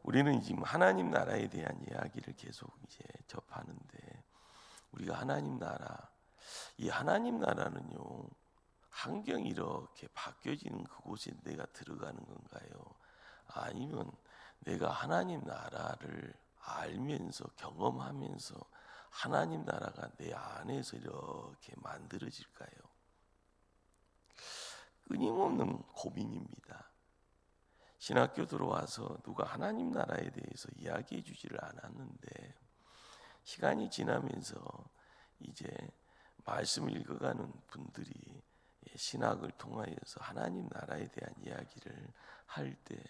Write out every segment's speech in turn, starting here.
우리는 지금 하나님 나라에 대한 이야기를 계속 이제 접하는데, 우리가 하나님 나라, 이 하나님 나라는요, 환경이 이렇게 바뀌어지는 그곳에 내가 들어가는 건가요? 아니면 내가 하나님 나라를 알면서 경험하면서 하나님 나라가 내 안에서 이렇게 만들어질까요? 끊임없는 고민입니다. 신학교 들어와서 누가 하나님 나라에 대해서 이야기해 주지를 않았는데, 시간이 지나면서 이제 말씀을 읽어가는 분들이 신학을 통하여서 하나님 나라에 대한 이야기를 할 때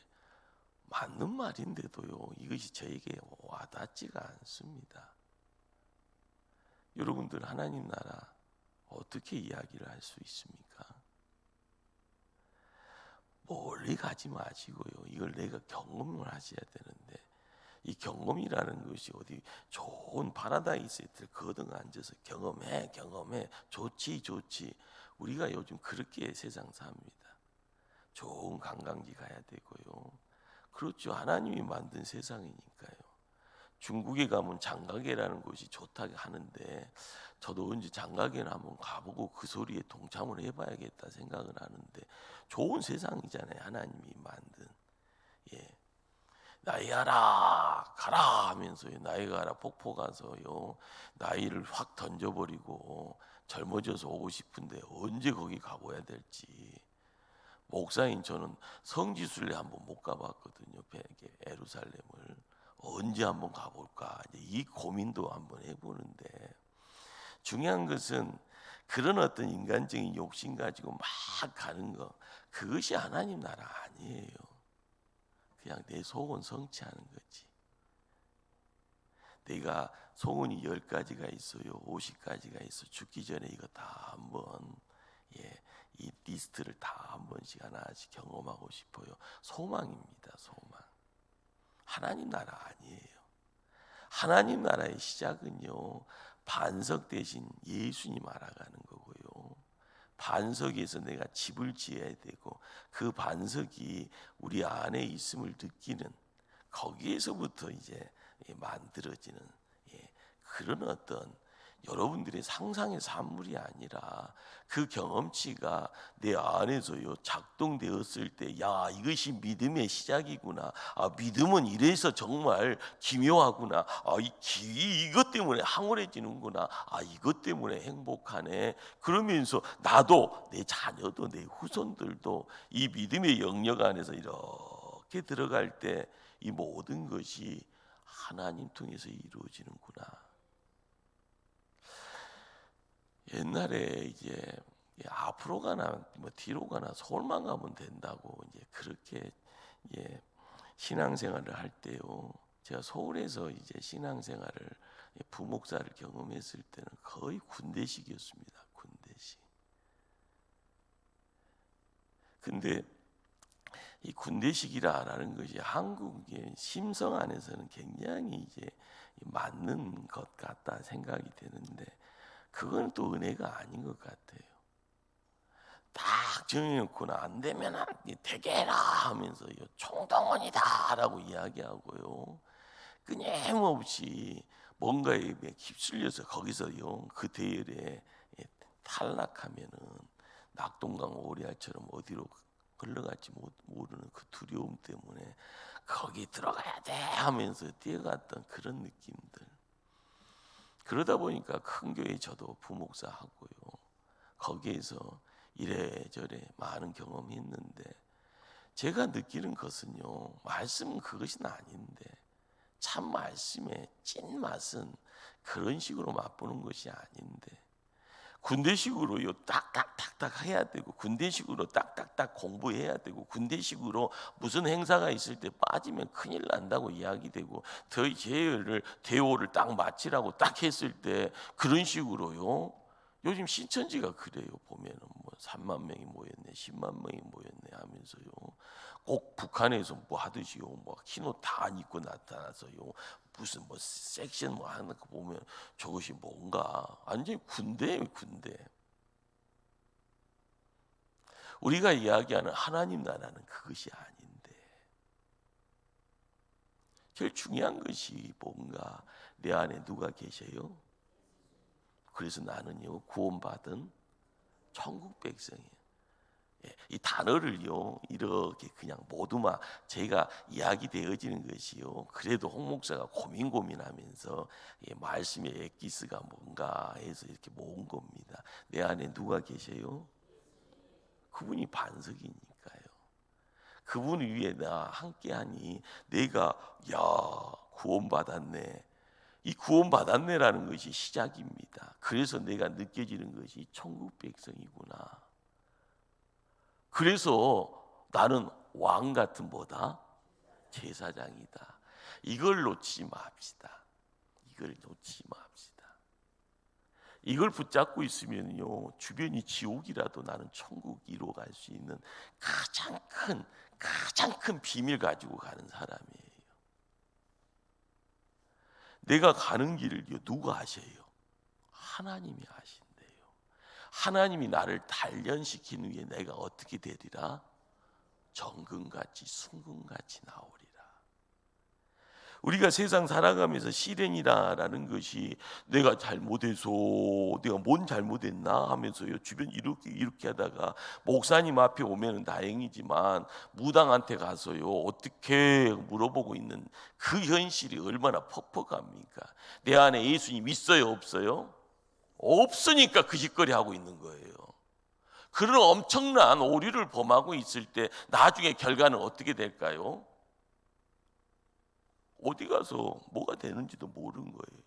맞는 말인데도요, 이것이 저에게 와닿지가 않습니다. 여러분들 하나님 나라 어떻게 이야기를 할 수 있습니까? 멀리 가지 마시고요, 이걸 내가 경험을 하셔야 되는데, 이 경험이라는 것이 어디 좋은 파라다이스에 거등 앉아서 경험해 좋지. 우리가 요즘 그렇게 세상 삽니다. 좋은 관광지 가야 되고요. 그렇죠, 하나님이 만든 세상이니까요. 중국에 가면 장가게라는 곳이 좋다고 하는데, 저도 언제 장가게를 한번 가보고 그 소리에 동참을 해봐야겠다 생각을 하는데, 좋은 세상이잖아요, 하나님이 만든. 나이아라 가라 하면서요, 나이아라 폭포 가서요 나이를 확 던져버리고 젊어져서 오고 싶은데 언제 거기 가봐야 될지. 목사인 저는 성지순례 한번 못 가봤거든요. 예루살렘을 언제 한번 가볼까, 이 고민도 한번 해보는데, 중요한 것은 그런 어떤 인간적인 욕심 가지고 막 가는 거, 그것이 하나님 나라 아니에요. 그냥 내 소원 성취하는 거지. 내가 소원이 10가지가 있어요, 50가지가 있어. 죽기 전에 이거 다 한번, 이 리스트를 다 한 번씩 하나씩 경험하고 싶어요. 소망입니다, 소망. 하나님 나라 아니에요. 하나님 나라의 시작은요, 반석 대신 예수님 알아가는 거고요. 반석에서 내가 집을 지어야 되고, 그 반석이 우리 안에 있음을 느끼는, 거기에서부터 이제 만들어지는 그런 어떤 여러분들의 상상의 산물이 아니라 그 경험치가 내 안에서요 작동되었을 때, 야, 이것이 믿음의 시작이구나. 아, 믿음은 이래서 정말 기묘하구나. 아, 이것 때문에 황홀해지는구나. 아, 이것 때문에 행복하네. 그러면서 나도, 내 자녀도, 내 후손들도 이 믿음의 영역 안에서 이렇게 들어갈 때 이 모든 것이 하나님 통해서 이루어지는구나. 옛날에 이제 앞으로 가나 뭐 뒤로 가나 서울만 가면 된다고 이제 그렇게 신앙생활을 할 때요, 제가 서울에서 이제 신앙생활을 부목사를 경험했을 때는 거의 군대식이었습니다. 군대식. 근데 이 군대식이라는 것이 한국의 심성 안에서는 굉장히 이제 맞는 것 같다 생각이 되는데, 그건 또 은혜가 아닌 것 같아요. 딱 정해놓고는 안 되면 대개라 하면서 총동원이다라고 이야기하고요, 끊임없이 뭔가에 휩쓸려서 거기서요 그 대열에 탈락하면은 낙동강 오리알처럼 어디로 흘러갈지 모르는 그 두려움 때문에 거기 들어가야 돼 하면서 뛰어갔던 그런 느낌들. 그러다 보니까 큰 교회 저도 부목사 하고요, 거기에서 이래저래 많은 경험이 있는데, 제가 느끼는 것은요, 말씀은 그것이 아닌데 참 말씀의 찐맛은 그런 식으로 맛보는 것이 아닌데, 군대식으로요 딱딱딱딱 해야 되고, 군대식으로 딱딱딱 공부해야 되고, 군대식으로 무슨 행사가 있을 때 빠지면 큰일 난다고 이야기되고, 저희 제어를 대오를 딱 마치라고 딱 했을 때 그런 식으로요, 요즘 신천지가 그래요. 보면은 뭐 3만 명이 모였네, 10만 명이 모였네 하면서요, 꼭 북한에서 뭐 하듯이요, 뭐 흰옷 다 입고 나타나서요, 무슨 뭐 섹션 뭐 하는 거 보면 저것이 뭔가 완전히 군대예요, 군대. 우리가 이야기하는 하나님 나라는 그것이 아닌데, 제일 중요한 것이 뭔가 내 안에 누가 계셔요? 그래서 나는요 구원받은 천국 백성이에요. 이 단어를요 이렇게 그냥 모두만 제가 이야기되어지는 것이요. 그래도 홍 목사가 고민하면서 말씀의 엑기스가 뭔가 해서 이렇게 모은 겁니다. 내 안에 누가 계세요? 그분이 반석이니까요. 그분 위에 나 함께하니 내가 야 구원받았네. 이 구원받았네라는 것이 시작입니다. 그래서 내가 느껴지는 것이 천국 백성이구나. 그래서 나는 왕 같은 뭐다? 제사장이다. 이걸 놓치지 맙시다. 이걸 놓치지 맙시다. 이걸 붙잡고 있으면요 주변이 지옥이라도 나는 천국 이로 갈 수 있는 가장 큰 비밀 가지고 가는 사람이에요. 내가 가는 길을 누가 아셔요? 하나님이 아신대요. 하나님이 나를 단련시킨 후에 내가 어떻게 되리라? 정금같이 순금같이 나오리라. 우리가 세상 살아가면서 시련이라는 것이 내가 잘못해서 내가 뭔 잘못했나 하면서요 주변 이렇게 하다가 목사님 앞에 오면은 다행이지만 무당한테 가서요 어떻게 물어보고 있는 그 현실이 얼마나 퍽퍽합니까? 내 안에 예수님 있어요 없어요? 없으니까 그 짓거리 하고 있는 거예요. 그런 엄청난 오류를 범하고 있을 때 나중에 결과는 어떻게 될까요? 어디 가서 뭐가 되는지도 모르는 거예요.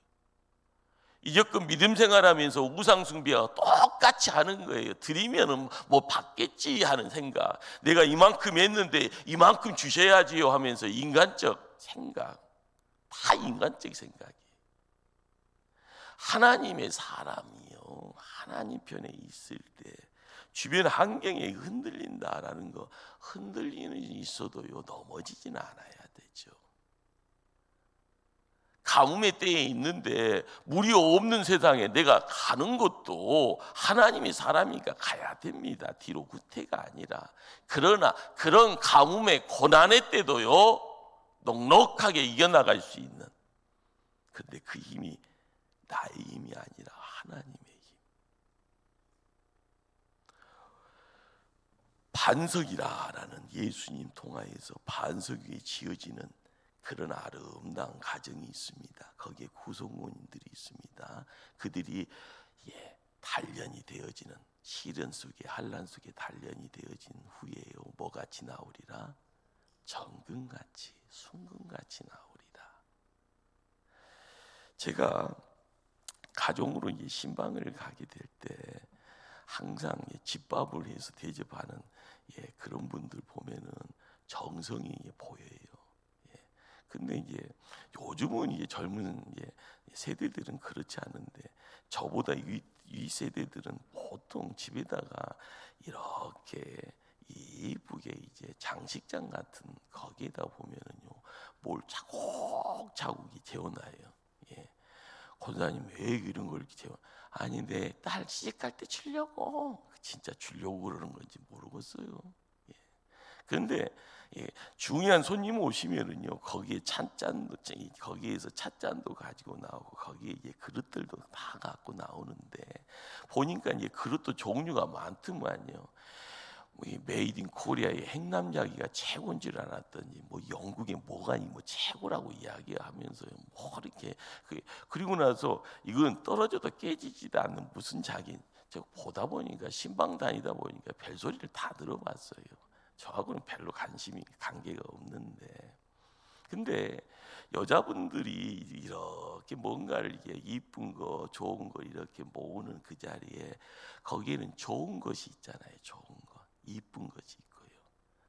이제껏 믿음 생활하면서 우상 숭배와 똑같이 하는 거예요. 드리면은 뭐 받겠지 하는 생각. 내가 이만큼 했는데 이만큼 주셔야지요 하면서 인간적 생각. 다 인간적 생각이에요. 하나님의 사람이요. 하나님 편에 있을 때 주변 환경에 흔들린다라는 거 흔들리는 일이 있어도요 넘어지지는 않아야 되죠. 가뭄의 때에 있는데 물이 없는 세상에 내가 가는 것도 하나님의 사람이니까 가야 됩니다. 뒤로 구태가 아니라. 그러나 그런 가뭄의 고난의 때도요 넉넉하게 이겨나갈 수 있는, 근데 그 힘이 나의 힘이 아니라 하나님의 힘. 반석이라라는 예수님 통하여서 반석 위에 지어지는 그런 아름다운 가정이 있습니다. 거기에 구성원들이 있습니다. 그들이 단련이 되어지는 시련 속에 환난 속에 단련이 되어진 후에요 뭐같이 나오리라? 정금같이 순금같이 나오리라. 제가 가정으로 신방을 가게 될 때 항상 집밥을 해서 대접하는 그런 분들 보면은 정성이 보여요. 근데 이제 요즘은 젊은 세대들은 그렇지 않은데 저보다 위 세대들은 보통 집에다가 이렇게 이쁘게 장식장 같은 거기에다 보면은요 뭘 차곡차곡이 재워놔요. 권사님 왜 이런 걸 이렇게 재워? 아니 내 딸 시집갈 때 주려고. 진짜 주려고 그러는 건지 모르겠어요. 그런데 중요한 손님 오시면은요 거기에 찬잔도 거기에서 찻잔도 가지고 나오고 거기에 그릇들도 다 갖고 나오는데 보니까 그릇도 종류가 많더만요. 메이드 인 코리아의 행남야기가 최고인 줄 알았더니 영국의 뭐가 최고라고 이야기하면서요 이렇게 그리고 나서 이건 떨어져도 깨지지도 않는 무슨 자기. 제가 보다 보니까 신방 다니다 보니까 별소리를 다 들어봤어요. 저하고는 별로 관계가 없는데, 근데 여자분들이 이렇게 뭔가를 이쁜 거 좋은 거 이렇게 모으는 그 자리에 거기에는 좋은 것이 있잖아요. 좋은 거 이쁜 것이 있고요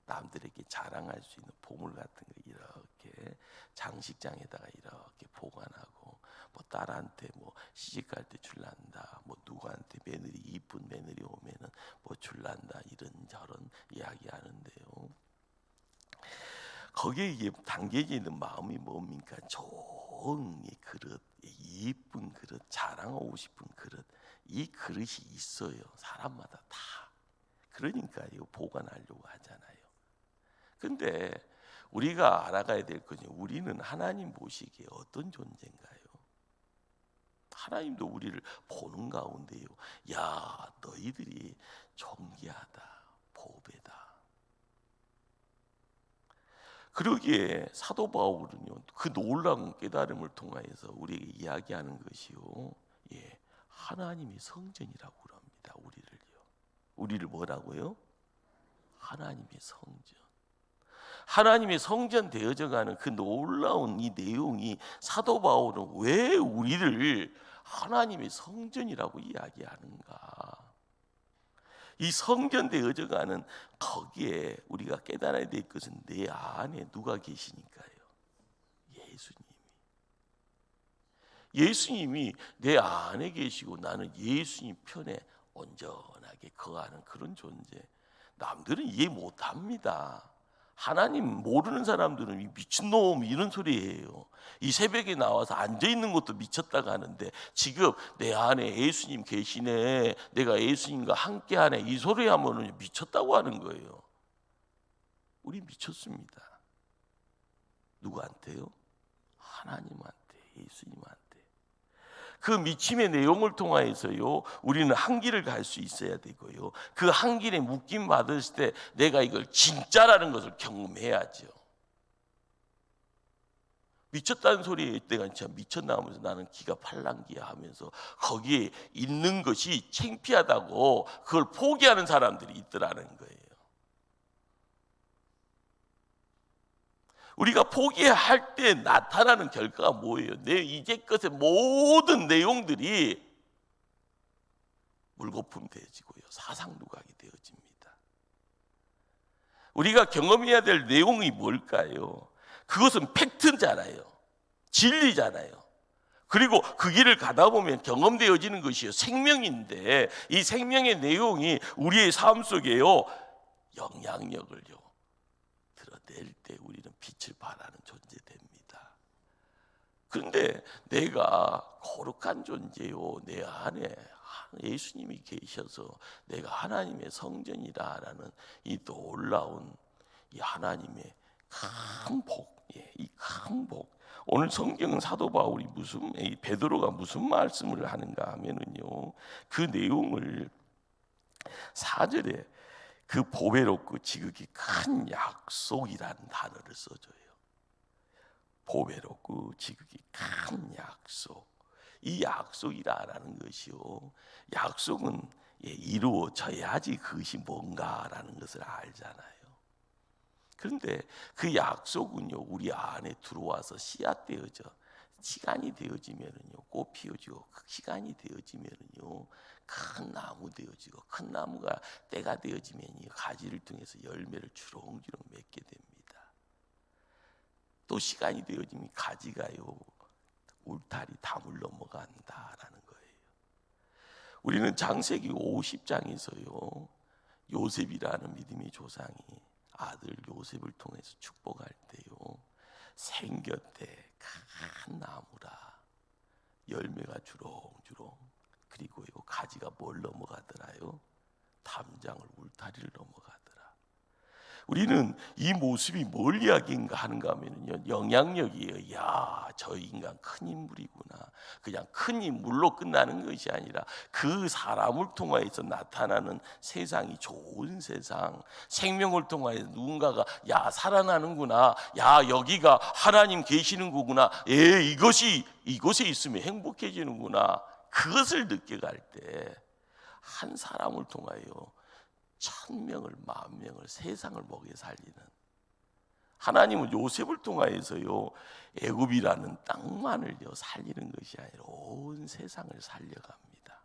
남들에게 자랑할 수 있는 보물 같은 거 이렇게 장식장에다가 이렇게 보관하고 딸한테 시집갈 때 줄란다, 누구한테 며느리 이쁜 며느리 오면은 줄란다 이런저런 이야기하는데요. 거기에 담겨져 있는 마음이 뭡니까? 좋은 이 그릇, 이쁜 그릇, 자랑하고 싶은 그릇, 이 그릇이 있어요. 사람마다 다. 그러니까 보관하려고 하잖아요. 근데 우리가 알아가야 될 것은 우리는 하나님 보시기에 어떤 존재인가요? 하나님도 우리를 보는 가운데요, 야, 너희들이 존귀하다, 보배다. 그러기에 사도 바울은요, 그 놀라운 깨달음을 통하여서 우리에게 이야기하는 것이요, 하나님의 성전이라고 합니다. 우리를 뭐라고요? 하나님의 성전. 하나님의 성전 되어져가는 그 놀라운 이 내용이, 사도 바울은 왜 우리를 하나님의 성전이라고 이야기하는가? 이 성전 되어져가는 거기에 우리가 깨달아야 될 것은 내 안에 누가 계시니까요? 예수님이 내 안에 계시고 나는 예수님 편에 온전하게 거하는 그런 존재. 남들은 이해 못합니다. 하나님 모르는 사람들은 이 미친놈 이런 소리예요. 이 새벽에 나와서 앉아있는 것도 미쳤다고 하는데 지금 내 안에 예수님 계시네, 내가 예수님과 함께하네, 이 소리 하면 미쳤다고 하는 거예요. 우리 미쳤습니다. 누구한테요? 하나님한테, 예수님한테. 그 미침의 내용을 통하여서요, 우리는 한 길을 갈 수 있어야 되고요, 그 한 길에 묶임 받았을 때 내가 이걸 진짜라는 것을 경험해야죠. 미쳤다는 소리에 때가 진짜 미쳤나 하면서 나는 기가 팔랑기야 하면서 거기에 있는 것이 창피하다고 그걸 포기하는 사람들이 있더라는 거예요. 우리가 포기할 때 나타나는 결과가 뭐예요? 내 이제껏의 모든 내용들이 물거품 되어지고요, 사상누각이 되어집니다. 우리가 경험해야 될 내용이 뭘까요? 그것은 팩트잖아요. 진리잖아요. 그리고 그 길을 가다 보면 경험되어지는 것이요, 생명인데 이 생명의 내용이 우리의 삶 속에요, 영향력을요 드러낼 때 우리는 빛을 발하는 존재 됩니다. 그런데 내가 거룩한 존재요, 내 안에 예수님이 계셔서 내가 하나님의 성전이다라는 이 놀라운 이 하나님의 큰 복, 이 큰 복. 오늘 성경은 사도 바울이 베드로가 무슨 말씀을 하는가 하면은요, 그 내용을 4절에 그 보배롭고 지극히 큰 약속이라는 단어를 써줘요. 보배롭고 지극히 큰 약속. 이 약속이라는 것이요, 약속은 이루어져야지 그것이 뭔가라는 것을 알잖아요. 그런데 그 약속은요, 우리 안에 들어와서 씨앗되어져 시간이 되어지면은요, 꽃 피어지고 그 시간이 되어지면은요, 큰 나무 되어지고 큰 나무가 때가 되어지면 가지를 통해서 열매를 주렁주렁 맺게 됩니다. 또 시간이 되어지면 가지가요, 울타리 담을 넘어간다라는 거예요. 우리는 창세기 50장에서요, 요셉이라는 믿음의 조상이 아들 요셉을 통해서 축복할 때요, 생겼대 큰 나무라, 열매가 주렁주렁, 그리고요 가지가 뭘 넘어가더라요? 담장을, 울타리를 넘어가더라. 우리는 이 모습이 뭘 이야기인가 하는가 하면요, 영향력이에요. 야, 저 인간 큰 인물이구나. 그냥 큰 인물로 끝나는 것이 아니라 그 사람을 통하여서 나타나는 세상이 좋은 세상, 생명을 통하여 누군가가 야, 살아나는구나, 야, 여기가 하나님 계시는 거구나, 이곳에 있으면 행복해지는구나, 그것을 느껴갈 때 한 사람을 통하여 1000명을, 10,000명을, 세상을 먹여 살리는, 하나님은 요셉을 통하여서요, 애굽이라는 땅만을요 살리는 것이 아니라 온 세상을 살려갑니다.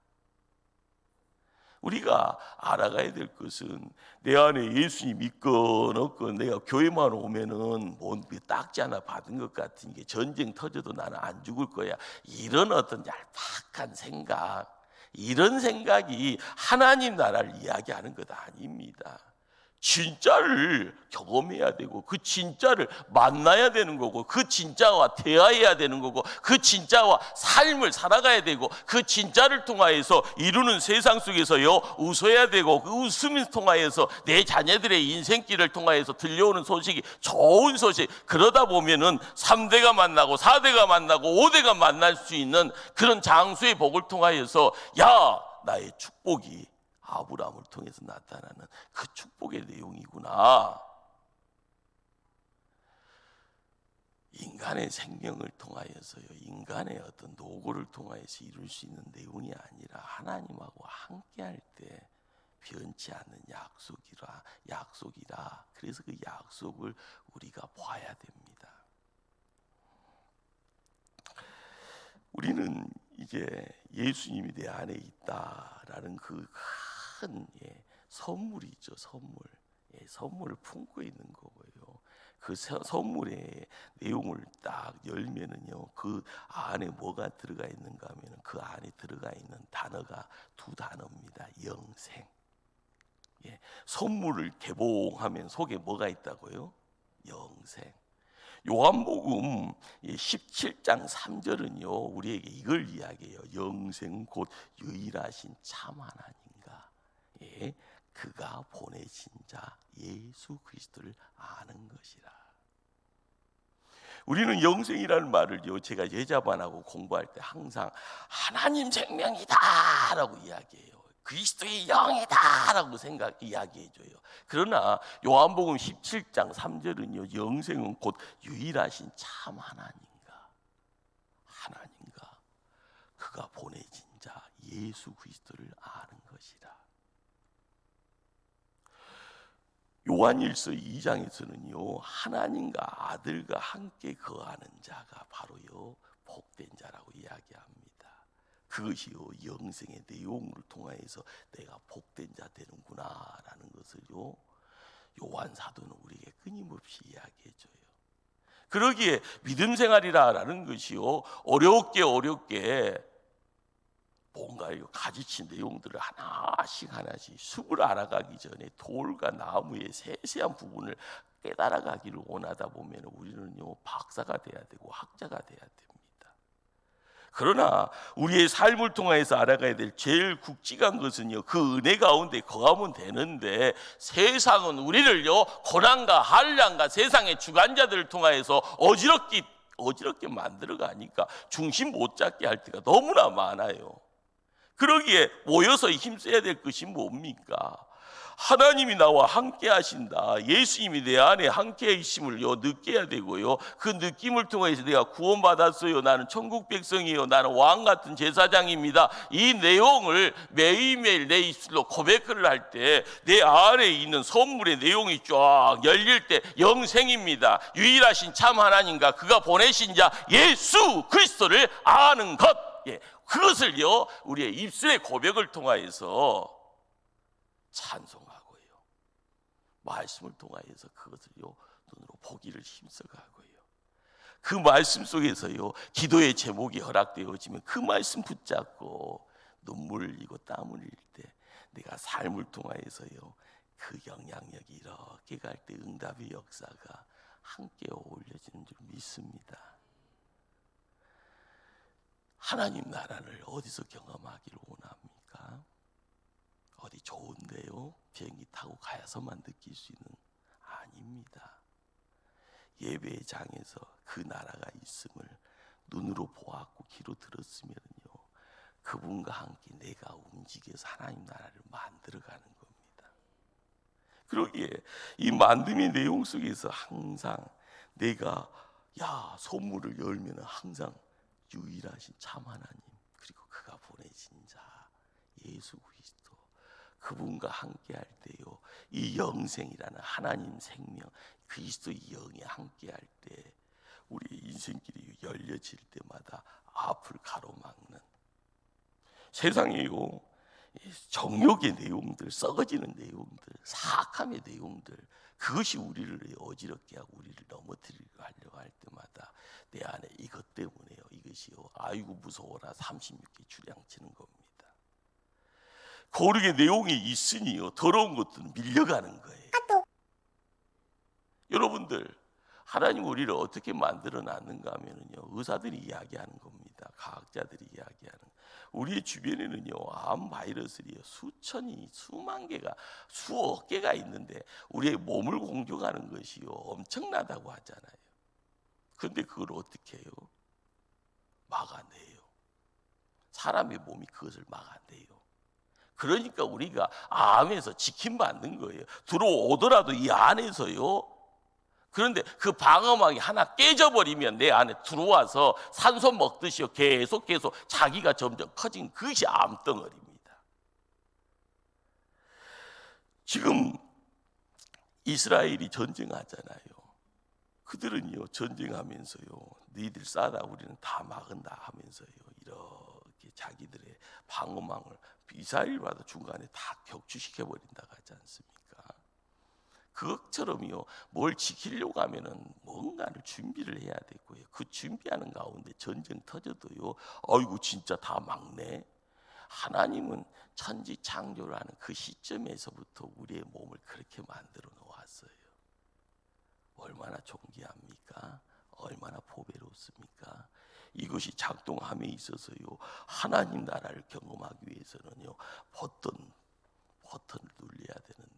우리가 알아가야 될 것은 내 안에 예수님 있건 없건, 내가 교회만 오면은 뭔 딱지 하나 받은 것 같은 게 전쟁 터져도 나는 안 죽을 거야, 이런 어떤 얄팍한 생각, 이런 생각이 하나님 나라를 이야기하는 것 아닙니다. 진짜를 경험해야 되고 그 진짜를 만나야 되는 거고 그 진짜와 대화해야 되는 거고 그 진짜와 삶을 살아가야 되고 그 진짜를 통하여서 이루는 세상 속에서요 웃어야 되고 그 웃음을 통하여서 내 자녀들의 인생길을 통하여서 들려오는 소식이 좋은 소식, 그러다 보면은 3대가 만나고 4대가 만나고 5대가 만날 수 있는 그런 장수의 복을 통하여서 야, 나의 축복이 아브라함을 통해서 나타나는 그 축복의 내용이구나. 인간의 생명을 통하여서요, 인간의 어떤 노고를 통하여서 이룰 수 있는 내용이 아니라 하나님하고 함께할 때 변치 않는 약속이라. 그래서 그 약속을 우리가 봐야 됩니다. 우리는 이제 예수님이 내 안에 있다라는 그 큰 선물이죠, 선물. 선물을 품고 있는 거고요. 그 선물의 내용을 딱 열면은요, 그 안에 뭐가 들어가 있는가 하면은 그 안에 들어가 있는 단어가 두 단어입니다. 영생. 선물을 개봉하면 속에 뭐가 있다고요? 영생. 요한복음 17장 3절은요 우리에게 이걸 이야기해요. 영생 곧 유일하신 참 하나님과 그가 보내신 자 예수 그리스도를 아는 것이라. 우리는 영생이라는 말을요 제가 예자반하고 공부할 때 항상 하나님 생명이다 라고 이야기해요. 그리스도의 영이다 라고 이야기해줘요. 그러나 요한복음 17장 3절은요 영생은 곧 유일하신 참 하나님과 그가 보내신 자 예수 그리스도를 아는 것이라. 요한일서 2장에서는요 하나님과 아들과 함께 거하는 자가 바로요 복된 자라고 이야기합니다. 그것이요 영생의 내용을 통하여서 내가 복된 자 되는구나라는 것을요 요한 사도는 우리에게 끊임없이 이야기해줘요. 그러기에 믿음 생활이라는 것이요 어렵게 뭔가 가지친 내용들을 하나씩 숲을 알아가기 전에 돌과 나무의 세세한 부분을 깨달아가기를 원하다 보면 우리는요 박사가 돼야 되고 학자가 돼야 됩니다. 그러나 우리의 삶을 통해서 알아가야 될 제일 굵직한 것은요 그 은혜 가운데 거하면 되는데, 세상은 우리를요 고난과 한량과 세상의 주관자들을 통하여서 어지럽게 만들어가니까 중심 못 잡게 할 때가 너무나 많아요. 그러기에 모여서 힘써야 될 것이 뭡니까? 하나님이 나와 함께 하신다, 예수님이 내 안에 함께 계심을요 느껴야 되고요, 그 느낌을 통해서 내가 구원받았어요, 나는 천국 백성이요, 나는 왕 같은 제사장입니다, 이 내용을 매일매일 내 입술로 고백을 할 때 내 안에 있는 선물의 내용이 쫙 열릴 때 영생입니다, 유일하신 참 하나님과 그가 보내신 자 예수 그리스도를 아는 것, 그것을요 우리의 입술의 고백을 통하여서 찬송하고요, 말씀을 통하여서 그것을요 눈으로 보기를 힘써가고요, 그 말씀 속에서요 기도의 제목이 허락되어지면 그 말씀 붙잡고 눈물을 흘리고 땀을 흘릴 때 내가 삶을 통하여서요 그 영향력이 이렇게 갈 때 응답의 역사가 함께 어울려지는 줄 믿습니다. 하나님 나라를 어디서 경험하기를 원합니까? 어디 좋은데요? 비행기 타고 가야서만 느낄 수 있는 아닙니다. 예배의 장에서 그 나라가 있음을 눈으로 보았고 귀로 들었으면요 그분과 함께 내가 움직여서 하나님 나라를 만들어가는 겁니다. 그러기에 이 만듦의 내용 속에서 항상 내가 선물을 열면 항상 유일하신 참 하나님, 그리고 그가 보내신 자 예수 그리스도, 그분과 함께 할 때요 이 영생이라는 하나님 생명 그리스도의 영이 함께 할 때 우리 인생길이 열려질 때마다 앞을 가로막는 세상에요 정욕의 내용들, 썩어지는 내용들, 사악함의 내용들, 그것이 우리를 어지럽게 하고 우리를 넘어뜨리려 하려고 할 때마다 내 안에 이것 때문에요, 이것이요 아이고 무서워라 36개 주량치는 겁니다. 거룩의 내용이 있으니요 더러운 것들은 밀려가는 거예요. 하나님 우리를 어떻게 만들어 놨는가 하면요, 의사들이 이야기하는 겁니다. 과학자들이 이야기하는. 우리 주변에는요, 암 바이러스들이 수천이, 수만 개가, 수억 개가 있는데 우리의 몸을 공격하는 것이요 엄청나다고 하잖아요. 그런데 그걸 어떻게 해요? 막아내요. 사람의 몸이 그것을 막아내요. 그러니까 우리가 암에서 지킴받는 거예요. 들어오더라도 이 안에서요. 그런데 그 방어막이 하나 깨져버리면 내 안에 들어와서 산소 먹듯이요, 계속 자기가 점점 커진 그것이 암덩어리입니다. 지금 이스라엘이 전쟁하잖아요. 그들은요, 전쟁하면서요, 너희들 싸다 우리는 다 막은다 하면서요, 이렇게 자기들의 방어망을 이스라엘마다 중간에 다 격추시켜버린다고 하지 않습니까? 그것처럼요, 뭘 지키려고 하면은 뭔가를 준비를 해야 되고요. 그 준비하는 가운데 전쟁 터져도요, 아이고 진짜 다 막네. 하나님은 천지 창조를 하는 그 시점에서부터 우리의 몸을 그렇게 만들어 놓았어요. 얼마나 존귀합니까? 얼마나 보배롭습니까? 이것이 작동함에 있어서요, 하나님 나라를 경험하기 위해서는요, 버튼을 눌러야 되는데,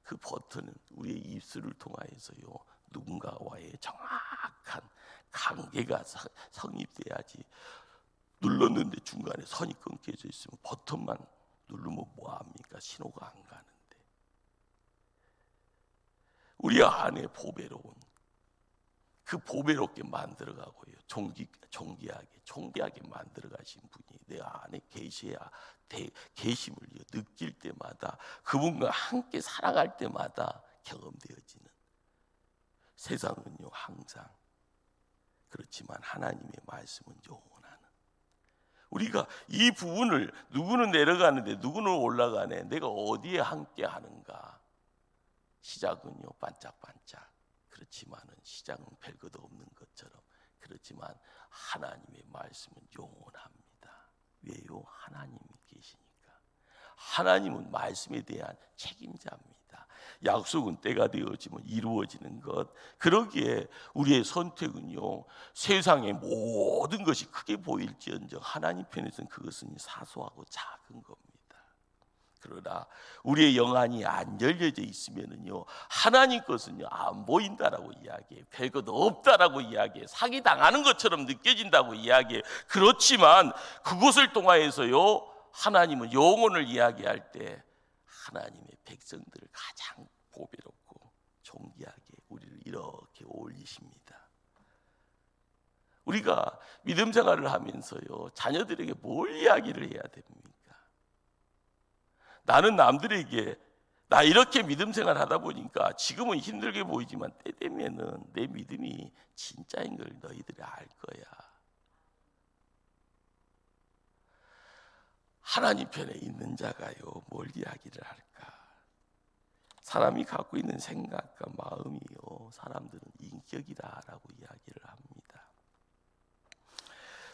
그 버튼은 우리의 입술을 통하여서요, 누군가와의 정확한 관계가 성립돼야지. 눌렀는데 중간에 선이 끊겨져 있으면 버튼만 누르면 뭐합니까? 신호가 안 가는데. 우리 안에 보배로운, 그 보배롭게 만들어가고요, 존귀하게 만들어가신 분이 내 안에 계셔야 계심을 느낄 때마다, 그분과 함께 살아갈 때마다 경험되어지는. 세상은요 항상 그렇지만 하나님의 말씀은 영원하는. 우리가 이 부분을, 누구는 내려가는데 누구는 올라가네, 내가 어디에 함께 하는가. 시작은요 반짝반짝, 그렇지만은 시작은 별것도 없는 것처럼, 그렇지만 하나님의 말씀은 영원합니다. 왜요? 하나님이 계시니까. 하나님은 말씀에 대한 책임자입니다. 약속은 때가 되어지면 이루어지는 것. 그러기에 우리의 선택은요, 세상의 모든 것이 크게 보일지언정 하나님 편에서는 그것은 사소하고 작은 겁니다. 그러나 우리의 영안이 안 열려져 있으면은요, 하나님 것은요 안 보인다라고 이야기해. 별것도 없다라고 이야기해. 사기 당하는 것처럼 느껴진다고 이야기해. 그렇지만 그것을 통하여서요, 하나님은 영혼을 이야기할 때 하나님의 백성들을 가장 보배롭고 존귀하게 우리를 이렇게 올리십니다. 우리가 믿음 생활을 하면서요, 자녀들에게 뭘 이야기를 해야 됩니까? 나는 남들에게 나 이렇게 믿음 생활 하다 보니까 지금은 힘들게 보이지만 때 되면은 내 믿음이 진짜인 걸 너희들이 알 거야. 하나님 편에 있는 자가요 뭘 이야기를 할까? 사람이 갖고 있는 생각과 마음이요, 사람들은 인격이다라고 이야기를 합니다.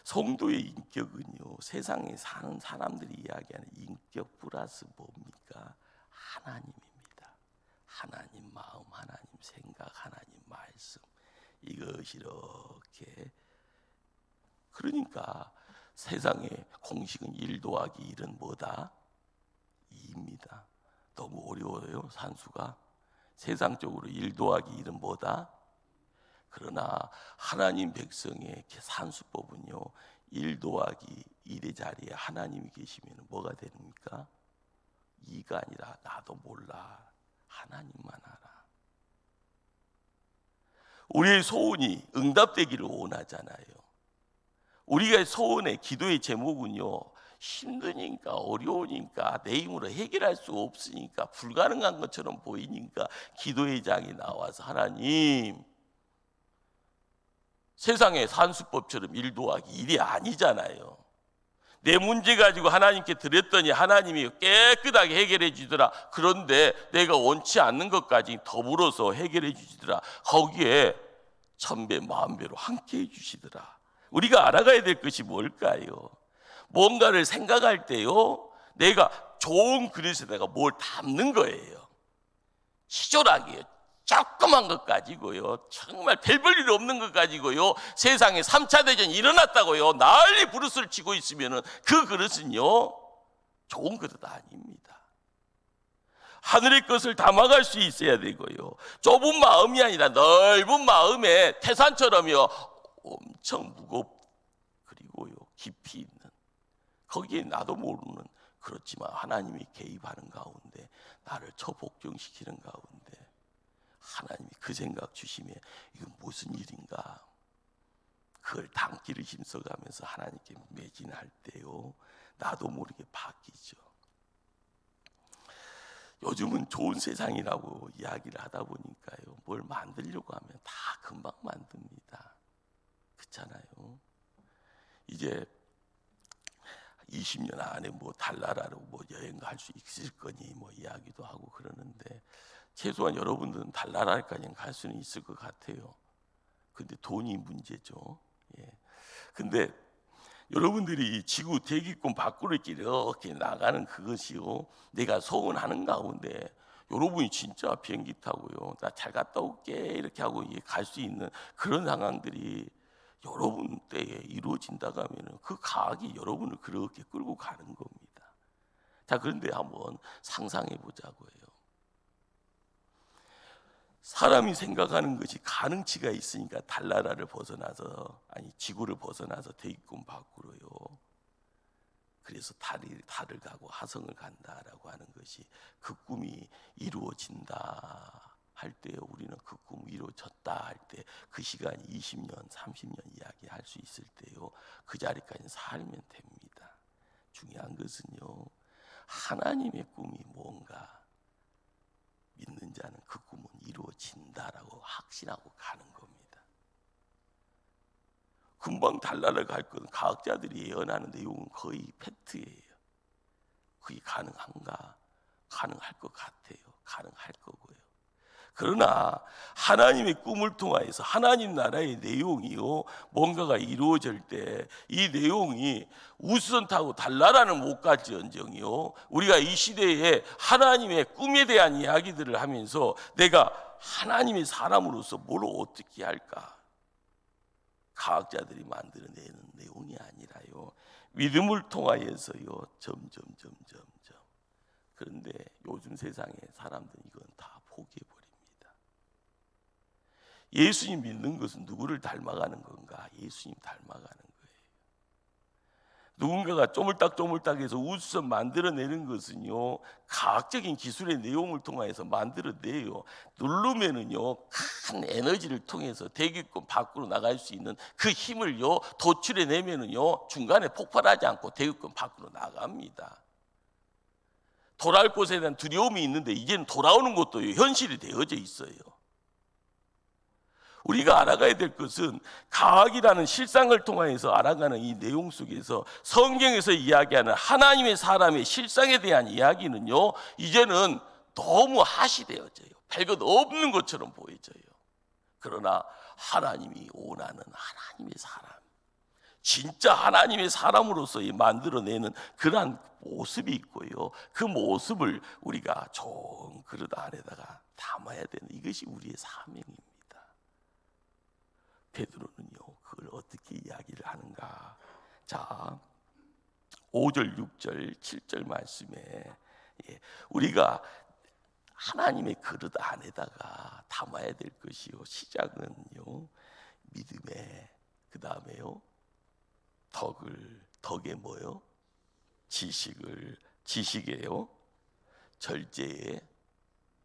성도의 인격은요, 세상에 사는 사람들이 이야기하는 인격 플러스 뭡니까? 하나님입니다. 하나님 마음, 하나님 생각, 하나님 말씀. 이것이 이렇게. 그러니까 세상의 공식은 1 더하기 1은 뭐다? 2입니다. 너무 어려워요, 산수가. 세상적으로 1 더하기 1은 뭐다? 그러나 하나님 백성의 산수법은요, 1 더하기 1의 자리에 하나님이 계시면 뭐가 됩니까? 2가 아니라 나도 몰라, 하나님만 알아. 우리의 소원이 응답되기를 원하잖아요. 우리가 소원의 기도의 제목은요, 힘드니까, 어려우니까, 내 힘으로 해결할 수 없으니까, 불가능한 것처럼 보이니까 기도의 장에 나와서 하나님, 세상의 산수법처럼 1 더하기 1이 아니잖아요. 내 문제 가지고 하나님께 드렸더니 하나님이 깨끗하게 해결해 주시더라. 그런데 내가 원치 않는 것까지 더불어서 해결해 주시더라. 거기에 1000배, 10,000배로 함께 해 주시더라. 우리가 알아가야 될 것이 뭘까요? 뭔가를 생각할 때요, 내가 좋은 그릇에 내가 뭘 담는 거예요. 치졸하게 조그만 것 가지고요, 정말 별 볼 일 없는 것 가지고요, 세상에 3차 대전이 일어났다고요 난리 부르스를 치고 있으면 그 그릇은요 좋은 그릇 아닙니다. 하늘의 것을 담아갈 수 있어야 되고요, 좁은 마음이 아니라 넓은 마음에 태산처럼요 엄청 그리고요 깊이 있는, 거기에 나도 모르는, 그렇지만 하나님이 개입하는 가운데 나를 처복종시키는 가운데 하나님이 그 생각 주시면 이건 무슨 일인가, 그걸 당기를 힘써가면서 하나님께 매진할 때요 나도 모르게 바뀌죠. 요즘은 좋은 세상이라고 이야기를 하다 보니까요 뭘 만들려고 하면 다 금방 만듭니다. 그렇잖아요. 이제 20년 안에 뭐 달나라로 뭐 여행 갈 수 있을 거니 뭐 이야기도 하고 그러는데, 최소한 여러분들은 달나라까지는 갈 수는 있을 것 같아요. 근데 돈이 문제죠. 예. 근데 여러분들이 이 지구 대기권 밖으로 이렇게 나가는 그것이요 내가 소원하는 가운데, 여러분이 진짜 비행기 타고요 나 잘 갔다 올게 이렇게 하고 갈 수 있는 그런 상황들이 여러분 때에 이루어진다고 하면 그 과학이 여러분을 그렇게 끌고 가는 겁니다. 자, 그런데 한번 상상해 보자고요. 사람이 생각하는 것이 가능치가 있으니까 달나라를 벗어나서, 아니 지구를 벗어나서 대기권 밖으로요, 그래서 달을 가고 화성을 간다라고 하는 것이, 그 꿈이 이루어진다 할 때, 우리는 그 꿈이 이루어졌다 할 때 그 시간 20년 30년 이야기할 수 있을 때요 그 자리까지 살면 됩니다. 중요한 것은요 하나님의 꿈이 뭔가 믿는 자는 그 꿈은 이루어진다라고 확신하고 가는 겁니다. 금방 달나라 갈 것은 과학자들이 예언하는 내용은 거의 팩트예요. 그게 가능한가? 가능할 것 같아요. 가능할 거고요. 그러나 하나님의 꿈을 통하여서 하나님 나라의 내용이요 뭔가가 이루어질 때 이 내용이 우주선 타고 달나라는 못 갈지언정이요 우리가 이 시대에 하나님의 꿈에 대한 이야기들을 하면서 내가 하나님의 사람으로서 뭘 어떻게 할까, 과학자들이 만들어내는 내용이 아니라요 믿음을 통하여서요 점점. 그런데 요즘 세상에 사람들은 이건 다 포기해버립니다. 예수님 믿는 것은 누구를 닮아가는 건가? 예수님 닮아가는 거예요. 누군가가 쪼물딱쪼물딱해서 우주선 만들어내는 것은요 과학적인 기술의 내용을 통해서 만들어내요. 누르면은요 큰 에너지를 통해서 대기권 밖으로 나갈 수 있는 그 힘을요 도출해내면은요 중간에 폭발하지 않고 대기권 밖으로 나갑니다. 돌아올 곳에 대한 두려움이 있는데 이제는 돌아오는 것도 현실이 되어져 있어요. 우리가 알아가야 될 것은 과학이라는 실상을 통해서 알아가는 이 내용 속에서 성경에서 이야기하는 하나님의 사람의 실상에 대한 이야기는요 이제는 너무 하시되어져요. 별것 없는 것처럼 보여져요. 그러나 하나님이 원하는 하나님의 사람, 진짜 하나님의 사람으로서 만들어내는 그러한 모습이 있고요 그 모습을 우리가 좋은 그릇 안에다가 담아야 되는, 이것이 우리의 사명입니다. 베드로는요 그걸 어떻게 이야기를 하는가? 자, 5절 6절 7절 말씀에 우리가 하나님의 그릇 안에다가 담아야 될 것이요 시작은요 믿음에, 그 다음에요 덕에 뭐요? 지식에요 절제에,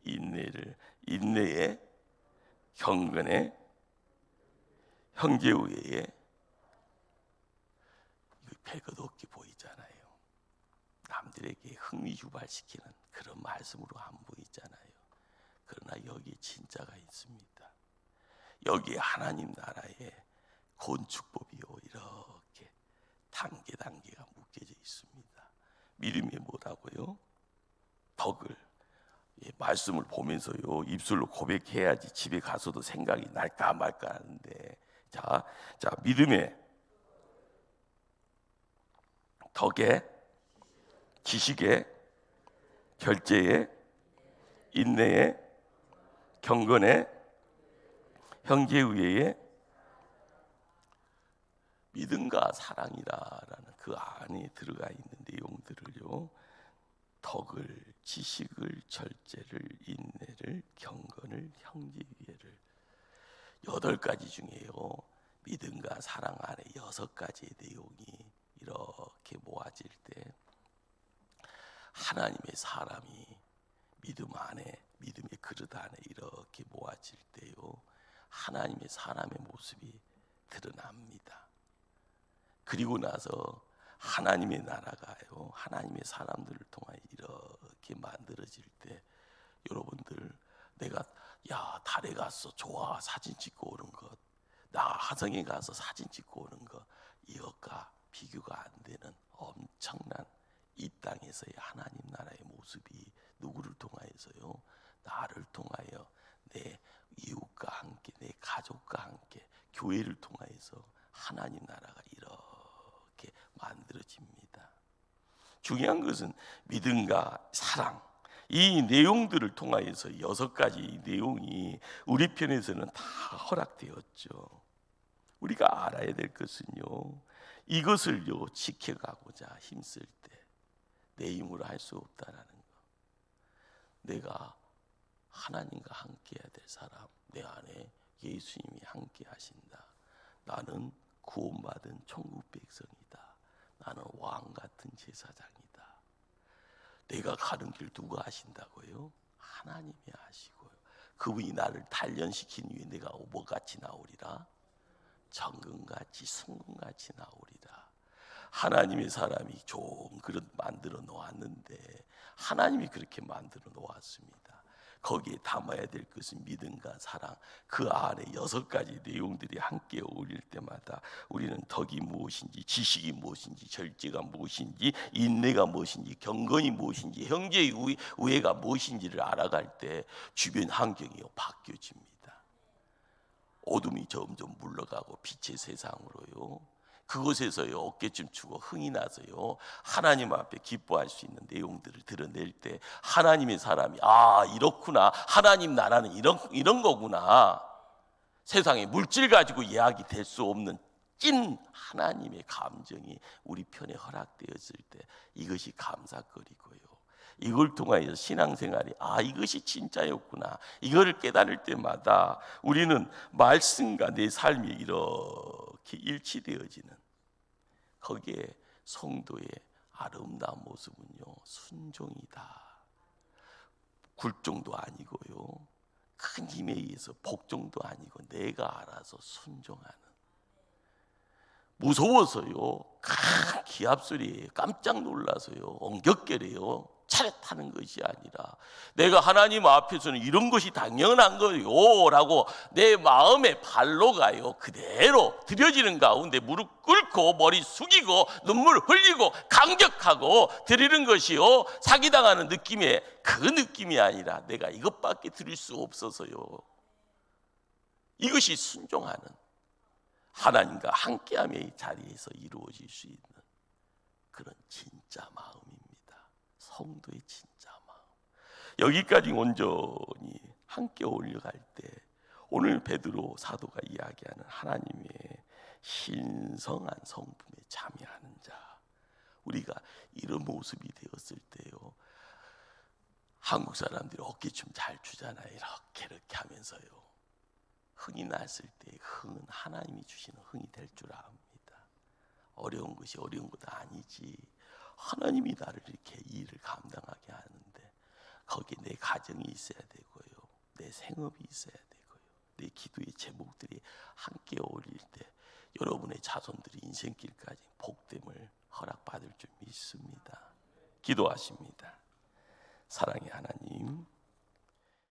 인내에, 경건에, 형제우애에. 이거 별것 없게 보이잖아요. 남들에게 흥미 유발시키는 그런 말씀으로 안 보이잖아요. 그러나 여기에 진짜가 있습니다. 여기에 하나님 나라의 건축법이요 이렇게 단계가 묶여져 있습니다. 믿음이 뭐라고요? 덕을, 말씀을 보면서요 입술로 고백해야지 집에 가서도 생각이 날까 말까 하는데, 자 믿음에, 덕에, 지식에, 절제에, 인내에, 경건의 형제 우애의 믿음과 사랑이라는 그 안에 들어가 있는 내용들을요, 덕을, 지식을, 절제를, 인내를, 경건을, 형제 우애를, 8가지 중에요, 믿음과 사랑 안에 6가지의 내용이 이렇게 모아질 때 하나님의 사람이 믿음 안에, 믿음의 그릇 안에 이렇게 모아질 때요, 하나님의 사람의 모습이 드러납니다. 그리고 나서 하나님의 나라가요, 하나님의 사람들을 통해 이렇게 만들어질 때, 여러분들, 내가 달에 가서 좋아 사진 찍고 오는 것, 나 화성에 가서 사진 찍고 오는 것, 이것과 비교가 안 되는 엄청난 이 땅에서의 하나님 나라의 모습이 누구를 통하여서요? 나를 통하여 내 이웃과 함께, 내 가족과 함께, 교회를 통하여서 하나님 나라가 이렇게 만들어집니다. 중요한 것은 믿음과 사랑, 이 내용들을 통하여서 6가지 내용이 우리 편에서는 다 허락되었죠. 우리가 알아야 될 것은요, 이것을요 지켜가고자 힘쓸 때 내 힘으로 할 수 없다라는 거. 내가 하나님과 함께해야 될 사람, 내 안에 예수님이 함께 하신다. 나는 구원받은 천국 백성이다. 나는 왕 같은 제사장이다. 내가 가는 길 누가 하신다고요? 하나님이 하시고요. 그분이 나를 단련시킨 후에 내가 뭐같이 나오리라? 정금같이 순금같이 나오리라. 하나님의 사람이 좋은 그릇 만들어 놓았는데 하나님이 그렇게 만들어 놓았습니다. 거기에 담아야 될 것은 믿음과 사랑, 그 안에 6가지 내용들이 함께 어울릴 때마다 우리는 덕이 무엇인지, 지식이 무엇인지, 절제가 무엇인지, 인내가 무엇인지, 경건이 무엇인지, 형제의 우애가 무엇인지를 알아갈 때 주변 환경이 바뀌어집니다. 어둠이 점점 물러가고 빛의 세상으로요, 그곳에서요 어깨춤 추고 흥이 나서요 하나님 앞에 기뻐할 수 있는 내용들을 드러낼 때 하나님의 사람이 이렇구나, 하나님 나라는 이런 거구나, 세상에 물질 가지고 이야기 될 수 없는 찐 하나님의 감정이 우리 편에 허락되었을 때 이것이 감사거리고요, 이걸 통하여 신앙생활이 이것이 진짜였구나, 이거를 깨달을 때마다 우리는 말씀과 내 삶이 이렇게 일치되어지는, 거기에 성도의 아름다운 모습은요 순종이다. 굴종도 아니고요, 큰 힘에 의해서 복종도 아니고 내가 알아서 순종하는, 무서워서요 큰 기합소리에 깜짝 놀라서요 엉겹결에요 차렷하는 것이 아니라, 내가 하나님 앞에서는 이런 것이 당연한 거요 라고 내 마음의 발로가요 그대로 드려지는 가운데 무릎 꿇고 머리 숙이고 눈물 흘리고 감격하고 드리는 것이요, 사기당하는 느낌의 그 느낌이 아니라 내가 이것밖에 드릴 수 없어서요, 이것이 순종하는 하나님과 함께함의 자리에서 이루어질 수 있는 그런 진짜 마음입니다. 성도의 진짜 마음. 여기까지 온전히 함께 올려갈 때 오늘 베드로 사도가 이야기하는 하나님의 신성한 성품에 참여하는 자, 우리가 이런 모습이 되었을 때요, 한국 사람들이 어깨춤 잘 추잖아요. 이렇게 하면서요, 흥이 났을 때 흥은 하나님이 주시는 흥이 될 줄 압니다. 어려운 것이 어려운 것 아니지, 하나님이 나를 이렇게 일을 감당하게 하는데 거기에 내 가정이 있어야 되고요, 내 생업이 있어야 되고요, 내 기도의 제목들이 함께 어울릴 때 여러분의 자손들이 인생길까지 복됨을 허락받을 줄 믿습니다. 기도하십니다. 사랑의 하나님,